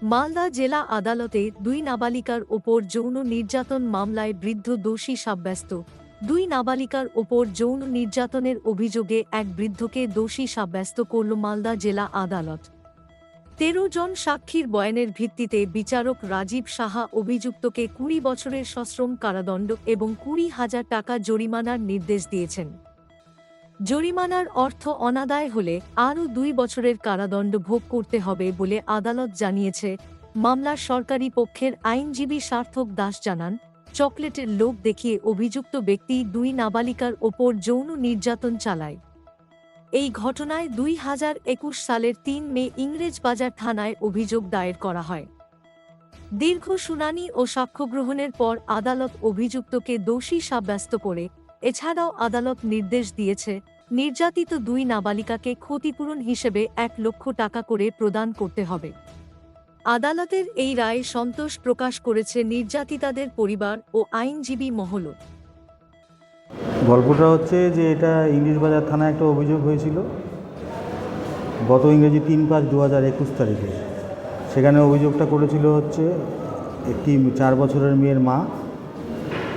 মালদা জেলা আদালতে দুই নাবালিকার ওপর যৌন নির্যাতন মামলায় বৃদ্ধ দোষী সাব্যস্ত। দুই নাবালিকার ওপর যৌন নির্যাতনের অভিযোগে এক বৃদ্ধকে দোষী সাব্যস্ত করল মালদা জেলা আদালত। ১৩ জন সাক্ষীর বয়ানের ভিত্তিতে বিচারক রাজীব সাহা অভিযুক্তকে ২০ বছরের সশ্রম কারাদণ্ড এবং ২০,০০০ টাকা জরিমানার নির্দেশ দিয়েছেন। জরিমানার অর্থ অনাদায় হলে আরও ২ বছরের কারাদণ্ড ভোগ করতে হবে বলে আদালত জানিয়েছে। মামলার সরকারি পক্ষের আইনজীবী সার্থক দাস জানান, চকলেটের লোভ দেখিয়ে অভিযুক্ত ব্যক্তি দুই নাবালিকার ওপর যৌন নির্যাতন চালায়। এই ঘটনায় ২০২১ সালের ৩ মে ইংরেজবাজার থানায় অভিযোগ দায়ের করা হয়। দীর্ঘ শুনানি ও সাক্ষ্যগ্রহণের পর আদালত অভিযুক্তকে দোষী সাব্যস্ত করে। এছাড়াও আদালত নির্দেশ দিয়েছে, নির্যাতিত দুই নাবালিকাকে ক্ষতিপূরণ হিসেবে ১ লক্ষ টাকা করে প্রদান করতে হবে। আদালতের এই রায়ে সন্তোষ প্রকাশ করেছে নির্যাতিতাদের পরিবার ও আইনজীবী মহলও। গল্পটা হচ্ছে যে এটা ইংরেজবাজার থানায় একটা অভিযোগ হয়েছিল গত ইংরেজি ৩/৫/২০২১ তারিখে। সেখানে অভিযোগটা করেছিল হচ্ছে একটি ৪ বছরের মেয়ের মা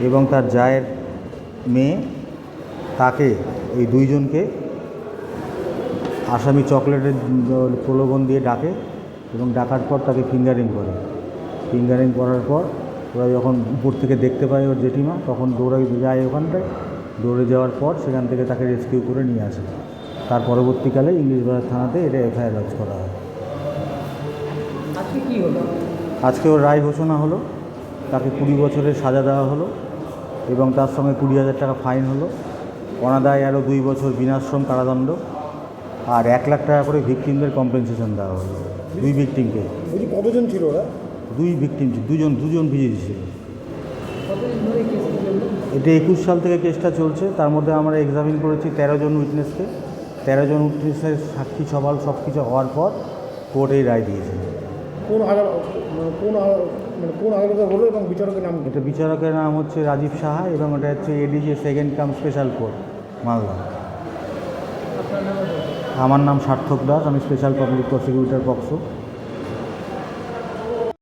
এবং তার জায়ের মেয়ে, তাকে এই দুইজনকে আসামি চকলেটের প্রলোভন দিয়ে ডাকে এবং ডাকার পর তাকে ফিঙ্গারিং করে। ফিঙ্গারিং করার পর ওরা যখন উপর থেকে দেখতে পায় ওর জেঠিমা, তখন দৌড়ে যায় ওখানটায়। দৌড়ে যাওয়ার পর সেখান থেকে তাকে রেস্কিউ করে নিয়ে আসে। তার পরবর্তীকালে ইংরেজবাজার থানাতে এটা এফআইআর লজ করা হয়। আজকে কী হলো? আজকে ওর রায় ঘোষণা হলো, তাকে ২০ বছরের সাজা দেওয়া হলো এবং তার সঙ্গে ২০,০০০ টাকা ফাইন হলো। অনাদায়ে আরও ২ বছর বিনাশ্রম কারাদণ্ড আর ১ লাখ টাকা করে ভিকটিমদের কম্পেনসেশন দেওয়া হলো। দুই ভিকটিমকে। কতজন ছিল ওরা? দুই ভিকটিম, দুজন ভিজিট ছিল। কতদিন ধরে কেস চললো? এটা ২১ সাল থেকে কেসটা চলছে। তার মধ্যে আমরা এক্সামিন করেছি ১৩ জন উইটনেসকে। ১৩ জন উইটনেসের সাক্ষী সবাল সব কিছু হওয়ার পর কোর্ট এই রায় দিয়েছে। কোন আদালতে হলো এবং বিচারকের নাম? এটা বিচারকের নাম হচ্ছে রাজীব সাহা এবং এটা হচ্ছে এডিজি সেকেন্ড কাম স্পেশাল কোর্ট মালদা। আপনার নাম? আমার নাম সার্থক দাস, আমি স্পেশাল পাবলিক প্রসিকিউটর পক্সো।